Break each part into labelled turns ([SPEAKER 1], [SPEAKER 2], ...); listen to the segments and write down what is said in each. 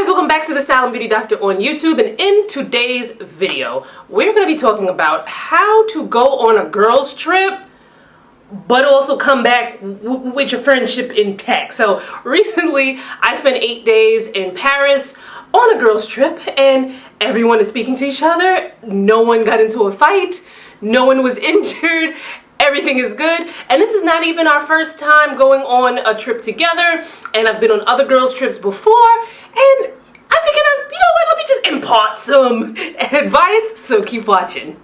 [SPEAKER 1] guys, welcome back to the Style and Beauty Doctor on YouTube, and in today's video we're going to be talking about how to go on a girls trip but also come back with your friendship intact. So recently I spent 8 days in Paris on a girls trip and everyone is speaking to each other. No one got into a fight, no one was injured. Everything is good, and this is not even our first time going on a trip together, and I've been on other girls' trips before, and I figured, you know what, let me just impart some advice, so keep watching.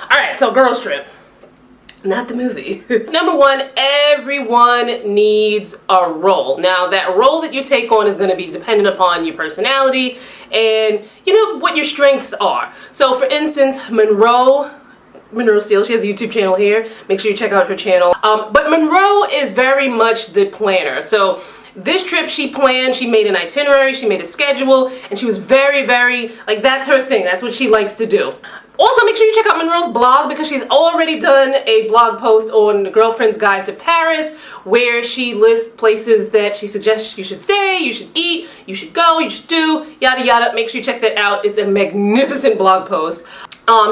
[SPEAKER 1] Alright, so girls' trip. Not the movie. Number one, everyone needs a role. Now, that role that you take on is going to be dependent upon your personality and, you know, what your strengths are. So, for instance, Monroe Steele, she has a YouTube channel here. Make sure you check out her channel. But Monroe is very much the planner. So, this trip she planned, she made an itinerary, she made a schedule, and she was very, like, that's her thing. That's what she likes to do. Also, make sure you check out Monroe's blog because she's already done a blog post on the Girlfriend's Guide to Paris where she lists places that she suggests you should stay, you should eat, you should go, you should do, yada yada. Make sure you check that out. It's a magnificent blog post.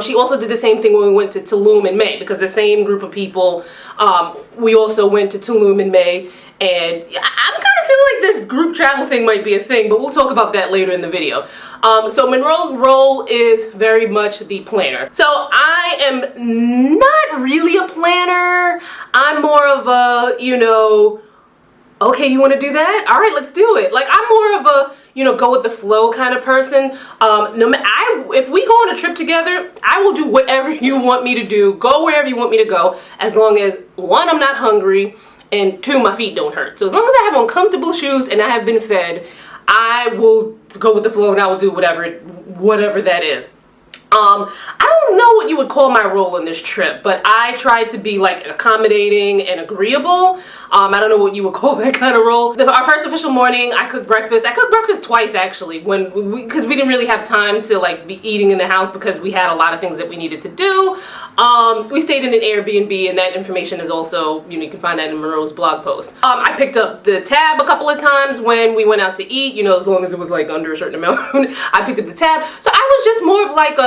[SPEAKER 1] She also did the same thing when we went to Tulum in May because the same group of people, we also went to Tulum in May. And I'm kind of feeling like this group travel thing might be a thing, but we'll talk about that later in the video. So Monroe's role is very much the planner. So I am not really a planner. I'm more of a, you know, okay, you want to do that? All right, let's do it. Like, I'm more of a, you know, go with the flow kind of person. If we go on a trip together, I will do whatever you want me to do, go wherever you want me to go, as long as, one, I'm not hungry, and two, my feet don't hurt. So as long as I have on comfortable shoes and I have been fed, I will go with the flow and I will do whatever that is. I don't know what you would call my role in this trip, but I try to be like accommodating and agreeable. I don't know what you would call that kind of role. Our first official morning, I cooked breakfast. I cooked breakfast twice actually, because we didn't really have time to like be eating in the house because we had a lot of things that we needed to do. We stayed in an Airbnb, and that information is also, you know, you can find that in Monroe's blog post. I picked up the tab a couple of times when we went out to eat, you know, as long as it was like under a certain amount. I picked up the tab. So I was just more of like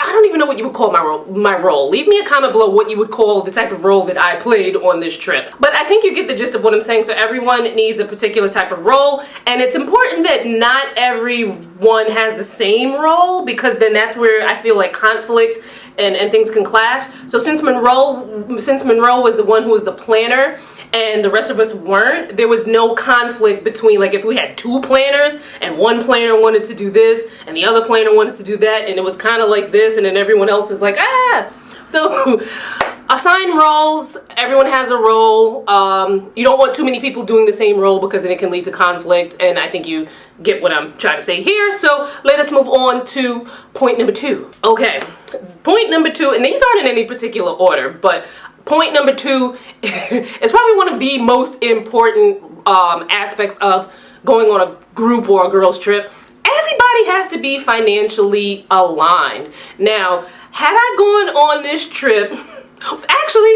[SPEAKER 1] I don't even know what you would call my role. Leave me a comment below what you would call the type of role that I played on this trip. But I think you get the gist of what I'm saying. So everyone needs a particular type of role, and it's important that not everyone has the same role, because then that's where I feel like conflict and things can clash. So since Monroe was the one who was the planner and the rest of us weren't, there was no conflict between, like, if we had two planners and one planner wanted to do this and the other planner wanted to do that, and it was kind of like this, and then everyone else is like, ah. So assign roles. Everyone has a role. You don't want too many people doing the same role because then it can lead to conflict, and I think you get what I'm trying to say here. So let us move on to point number 2. Okay, point number 2, and these aren't in any particular order, but point number 2 is probably one of the most important aspects of going on a group or a girls trip. Everybody has to be financially aligned. Now, had I gone on this trip, actually,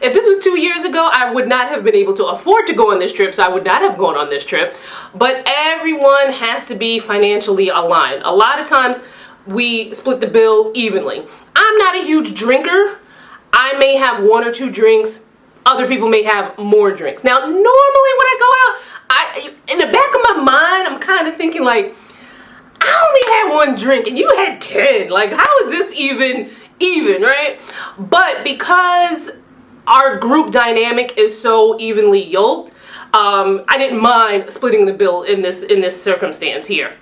[SPEAKER 1] if this was 2 years ago, I would not have been able to afford to go on this trip, so I would not have gone on this trip. But everyone has to be financially aligned. A lot of times, we split the bill evenly. I'm not a huge drinker. I may have 1 or 2 drinks. Other people may have more drinks. Now, normally when I go out, in the back of my mind, I'm kind of thinking like, I only had 1 drink and you had 10. Like, how is this even, right? But because our group dynamic is so evenly yoked, I didn't mind splitting the bill in this circumstance here.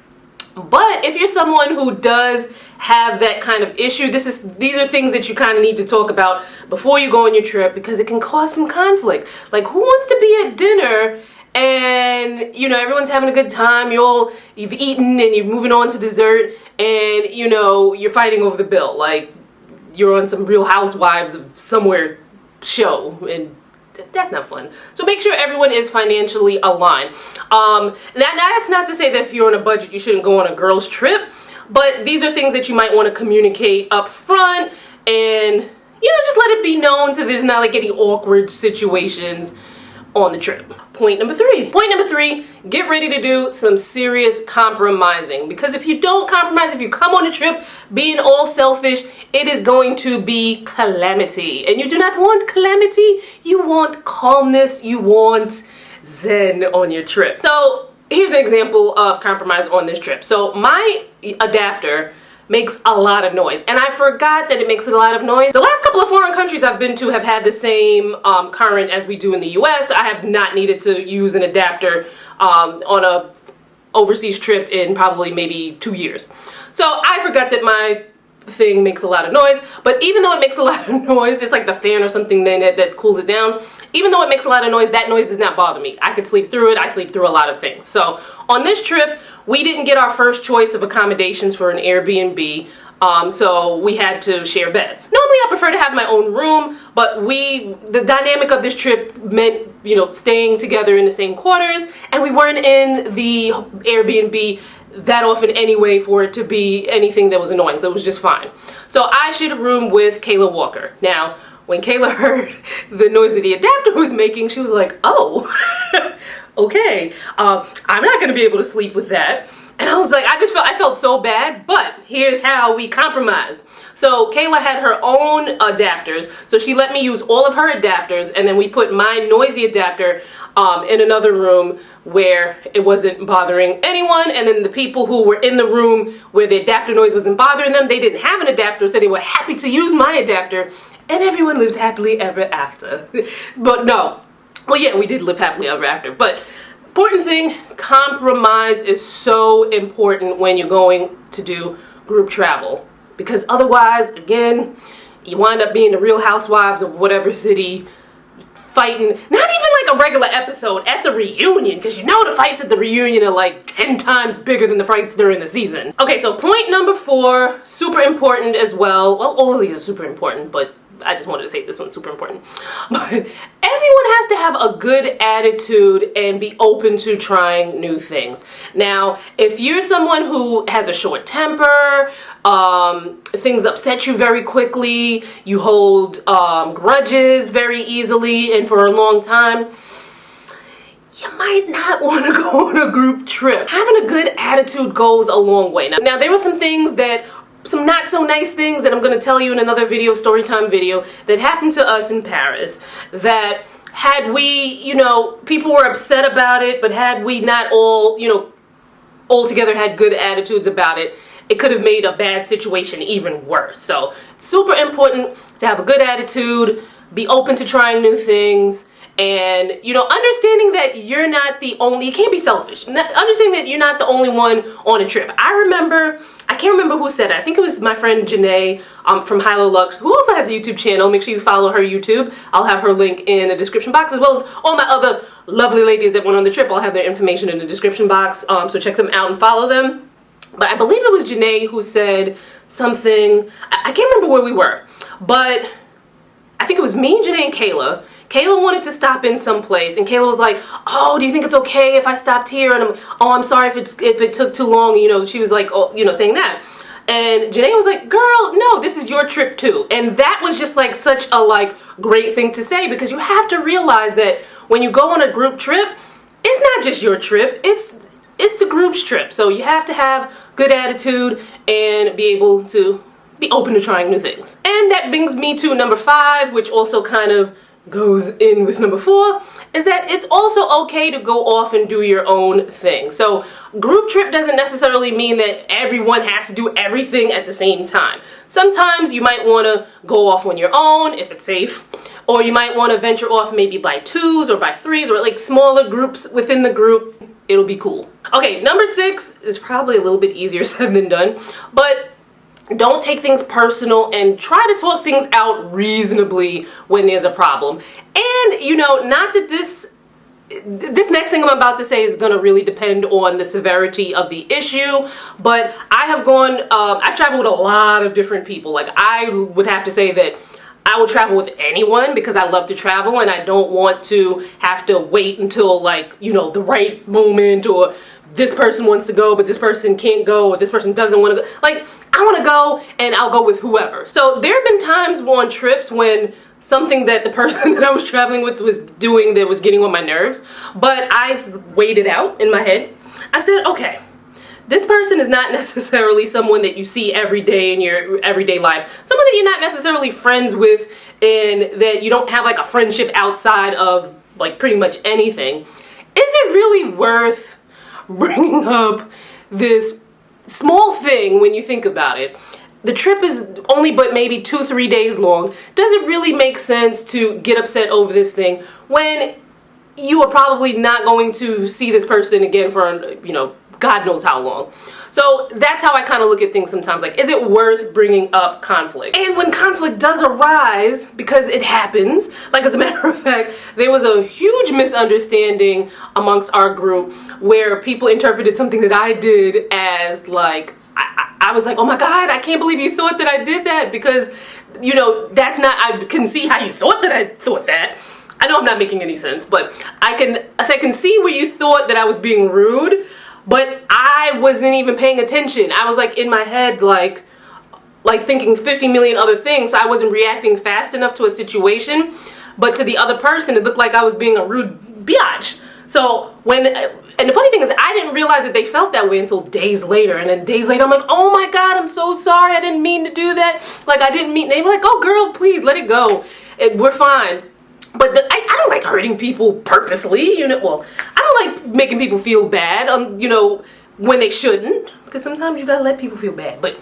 [SPEAKER 1] But if you're someone who does have that kind of issue, these are things that you kind of need to talk about before you go on your trip, because it can cause some conflict. Like, who wants to be at dinner and, you know, everyone's having a good time, you've eaten and you're moving on to dessert, and, you know, you're fighting over the bill, like you're on some Real Housewives of somewhere show, and that's not fun. So make sure everyone is financially aligned. That's not to say that if you're on a budget you shouldn't go on a girls trip, but these are things that you might want to communicate up front and, just let it be known so there's not like any awkward situations on the trip. Point number three. Point number three, get ready to do some serious compromising, because if you don't compromise, if you come on a trip being all selfish, it is going to be calamity. And you do not want calamity, you want calmness, you want zen on your trip. So here's an example of compromise on this trip. So my adapter makes a lot of noise, and I forgot that it makes a lot of noise. The last couple of foreign countries I've been to have had the same current as we do in the US. I have not needed to use an adapter on a overseas trip in probably maybe 2 years. So I forgot that my thing makes a lot of noise, but even though it makes a lot of noise, it's like the fan or something then that cools it down. Even though it makes a lot of noise, that noise does not bother me. I could sleep through it. I sleep through a lot of things. So on this trip, we didn't get our first choice of accommodations for an Airbnb, so we had to share beds. Normally I prefer to have my own room, but the dynamic of this trip meant, staying together in the same quarters, and we weren't in the Airbnb that often anyway for it to be anything that was annoying, so it was just fine. So I shared a room with Kayla Walker. Now, when Kayla heard the noise that the adapter was making, she was like, oh, okay, I'm not gonna be able to sleep with that. And I was like, I felt so bad, but here's how we compromised. So Kayla had her own adapters, so she let me use all of her adapters, and then we put my noisy adapter in another room where it wasn't bothering anyone, and then the people who were in the room where the adapter noise wasn't bothering them, they didn't have an adapter, so they were happy to use my adapter, and everyone lived happily ever after. But no. Well, yeah, we did live happily ever after, but important thing, compromise is so important when you're going to do group travel, because otherwise, again, you wind up being the Real Housewives of whatever city, fighting, not even like a regular episode, at the reunion, because the fights at the reunion are like 10 times bigger than the fights during the season. Okay, so point number 4, super important as well. Well, all of these are super important, but I just wanted to say this one's super important. But everyone has to have a good attitude and be open to trying new things. Now, if you're someone who has a short temper, things upset you very quickly, you hold grudges very easily and for a long time, you might not want to go on a group trip. Having a good attitude goes a long way. Now there were some not so nice things that I'm going to tell you in another video, storytime video, that happened to us in Paris, that had we, people were upset about it, but had we not all, all together had good attitudes about it, it could have made a bad situation even worse. So it's super important to have a good attitude, be open to trying new things, and understanding that you're not the only, you can't be selfish, understanding that you're not the only one on a trip. I can't remember who said it. I think it was my friend Janae from Hilo Lux, who also has a YouTube channel. Make sure you follow her YouTube. I'll have her link in the description box, as well as all my other lovely ladies that went on the trip. I'll have their information in the description box, so check them out and follow them. But I believe it was Janae who said something, I can't remember where we were, but I think it was me, Janae, and Kayla. Kayla wanted to stop in someplace, and Kayla was like, oh, do you think it's okay if I stopped here? And I'm sorry if it took too long. She was like, oh, saying that. And Janae was like, girl, no, this is your trip too. And that was just like such a great thing to say, because you have to realize that when you go on a group trip, it's not just your trip, it's the group's trip. So you have to have good attitude and be able to be open to trying new things. And that brings me to number 5, which also kind of goes in with number 4, is that it's also okay to go off and do your own thing. So group trip doesn't necessarily mean that everyone has to do everything at the same time. Sometimes you might want to go off on your own if it's safe, or you might want to venture off maybe by 2s or by 3s, or like smaller groups within the group. It'll be cool. Okay, number 6 is probably a little bit easier said than done, but don't take things personal and try to talk things out reasonably when there's a problem. And, not that this next thing I'm about to say is going to really depend on the severity of the issue, but I've traveled with a lot of different people. Like, I would have to say that I will travel with anyone because I love to travel and I don't want to have to wait until like, you know, the right moment, or this person wants to go but this person can't go, or this person doesn't want to go. Like, I want to go and I'll go with whoever. So there have been times on trips when something that the person that I was traveling with was doing that was getting on my nerves, but I weighed it out in my head. I said, okay, this person is not necessarily someone that you see every day in your everyday life. Someone that you're not necessarily friends with, and that you don't have like a friendship outside of like pretty much anything. Is it really worth bringing up this small thing when you think about it? The trip is only but maybe 2-3 days long. Does it really make sense to get upset over this thing when you are probably not going to see this person again for, you know, God knows how long? So that's how I kind of look at things sometimes. Like, is it worth bringing up conflict? And when conflict does arise, because it happens, like as a matter of fact, there was a huge misunderstanding amongst our group where people interpreted something that I did as like, I was like, oh my God, I can't believe you thought that I did that, because, you know, that's not, I can see how you thought that I thought that. I know I'm not making any sense, but I can see where you thought that I was being rude, but I wasn't even paying attention. I was like in my head, like thinking 50 million other things. So I wasn't reacting fast enough to a situation, but to the other person, it looked like I was being a rude biatch. So and the funny thing is, I didn't realize that they felt that way until days later. And then days later, I'm like, oh my God, I'm so sorry. I didn't mean to do that. Like, I didn't mean, they were like, oh girl, please let it go. We're fine. But I don't like hurting people purposely, you know. Well, I don't like making people feel bad, you know, when they shouldn't, because sometimes you gotta let people feel bad. But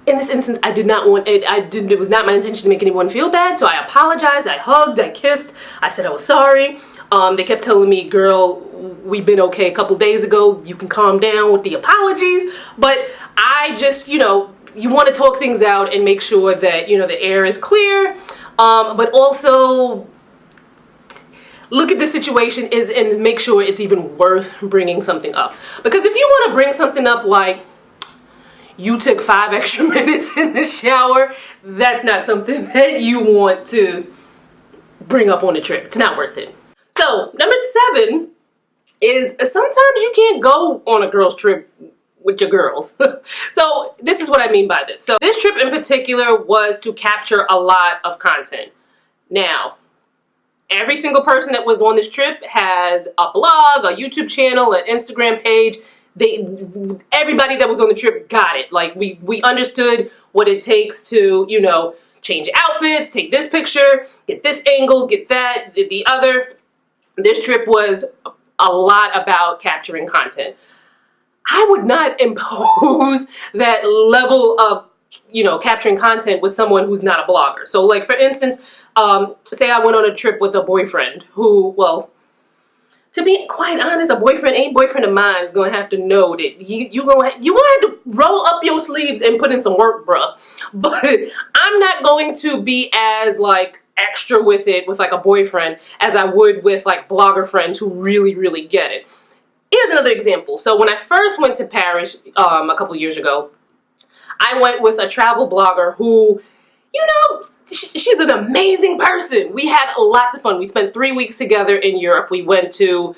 [SPEAKER 1] in this instance, I did not want it. It was not my intention to make anyone feel bad. So I apologized. I hugged. I kissed. I said I was sorry. They kept telling me, girl, we've been okay a couple days ago. You can calm down with the apologies. But I just, you know, you want to talk things out and make sure that, you know, the air is clear. But also look at the situation and make sure it's even worth bringing something up. Because if you want to bring something up like you took 5 extra minutes in the shower, that's not something that you want to bring up on a trip. It's not worth it. So number 7 is sometimes you can't go on a girls trip with your girls. So this is what I mean by this. So this trip in particular was to capture a lot of content. Now, every single person that was on this trip had a blog, a YouTube channel, an Instagram page. Everybody that was on the trip got it. Like, we understood what it takes to, you know, change outfits, take this picture, get this angle, get that, the other. This trip was a lot about capturing content. I would not impose that level of, you know, capturing content with someone who's not a blogger. So like, for instance, say I went on a trip with a boyfriend who, well, to be quite honest, any boyfriend of mine is going to have to know that you're going to have to roll up your sleeves and put in some work, bruh. But I'm not going to be as like extra with it with like a boyfriend as I would with like blogger friends who really, really get it. Here's another example. So when I first went to Paris a couple years ago, I went with a travel blogger who, you know, she's an amazing person. We had lots of fun. We spent 3 weeks together in Europe. We went to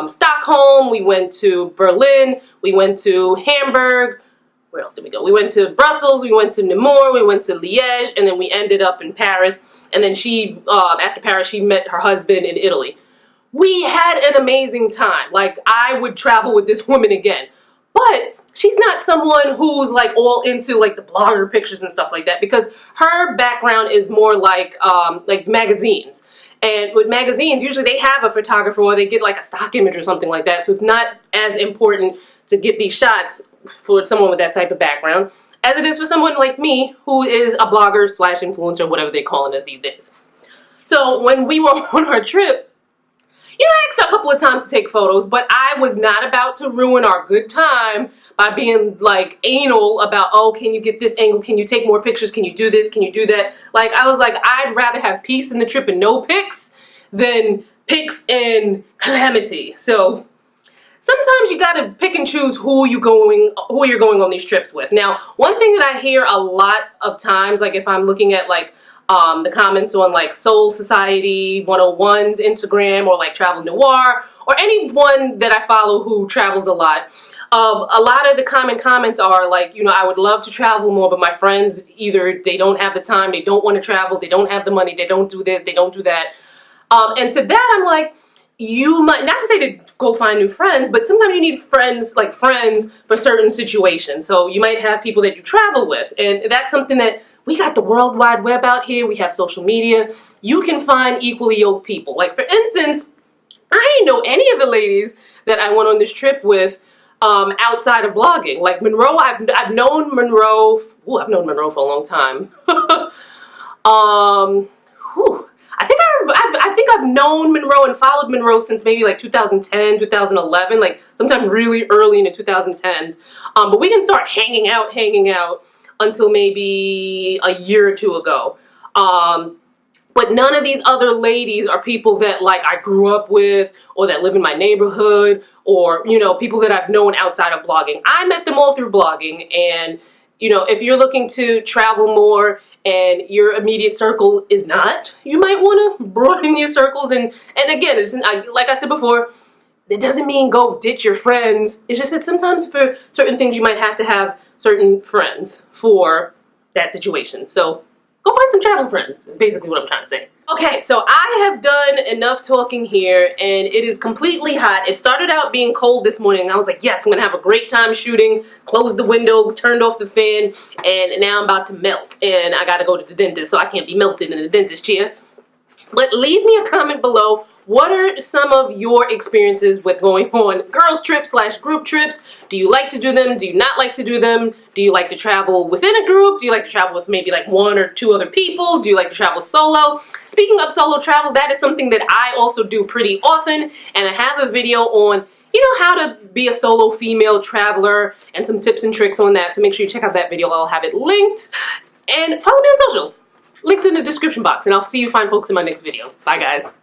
[SPEAKER 1] Stockholm. We went to Berlin. We went to Hamburg. Where else did we go? We went to Brussels. We went to Namur. We went to Liège. And then we ended up in Paris. And then after Paris, she met her husband in Italy. We had an amazing time. Like, I would travel with this woman again. But she's not someone who's like all into like the blogger pictures and stuff like that, because her background is more like magazines. And with magazines, usually they have a photographer or they get like a stock image or something like that. So it's not as important to get these shots for someone with that type of background as it is for someone like me who is a blogger / influencer, whatever they call it as these days. So when we were on our trip, you know, I asked a couple of times to take photos, but I was not about to ruin our good time by being like anal about, oh, can you get this angle? Can you take more pictures? Can you do this? Can you do that? Like, I was like, I'd rather have peace in the trip and no pics than pics and calamity. So sometimes you gotta pick and choose who you're going on these trips with. Now, one thing that I hear a lot of times, like if I'm looking at like the comments on like Soul Society 101's Instagram, or like Travel Noir, or anyone that I follow who travels a lot. A lot of the common comments are like, you know, I would love to travel more, but my friends, either they don't have the time, they don't want to travel, they don't have the money, they don't do this, they don't do that. And to that, I'm like, you might, not to say to go find new friends, but sometimes you need friends, like friends for certain situations. So you might have people that you travel with, and that's something that we got the World Wide Web out here. We have social media. You can find equally yoked people. Like, for instance, I didn't know any of the ladies that I went on this trip with outside of blogging. Like Monroe, I've known Monroe. Ooh, I've known Monroe for a long time. I think I've known Monroe and followed Monroe since maybe like 2010, 2011, like sometime really early in the 2010s. But we didn't start hanging out until maybe a year or two ago. But none of these other ladies are people that like I grew up with, or that live in my neighborhood, or, you know, people that I've known outside of blogging. I met them all through blogging. And, you know, if you're looking to travel more and your immediate circle is not, you might want to broaden your circles. And again, it's, like I said before, it doesn't mean go ditch your friends. It's just that sometimes for certain things you might have to have certain friends for that situation. So go find some travel friends is basically what I'm trying to say. Okay, so I have done enough talking here, and it is completely hot. It started out being cold this morning. I was like, yes, I'm gonna have a great time shooting. Closed the window, turned off the fan, and now I'm about to melt. And I gotta go to the dentist, so I can't be melted in the dentist chair. But leave me a comment below. What are some of your experiences with going on girls trips / group trips? Do you like to do them? Do you not like to do them? Do you like to travel within a group? Do you like to travel with maybe like 1 or 2 other people? Do you like to travel solo? Speaking of solo travel, that is something that I also do pretty often, and I have a video on, you know, how to be a solo female traveler and some tips and tricks on that, so make sure you check out that video. I'll have it linked. And follow me on social. Links in the description box, and I'll see you fine folks in my next video. Bye guys.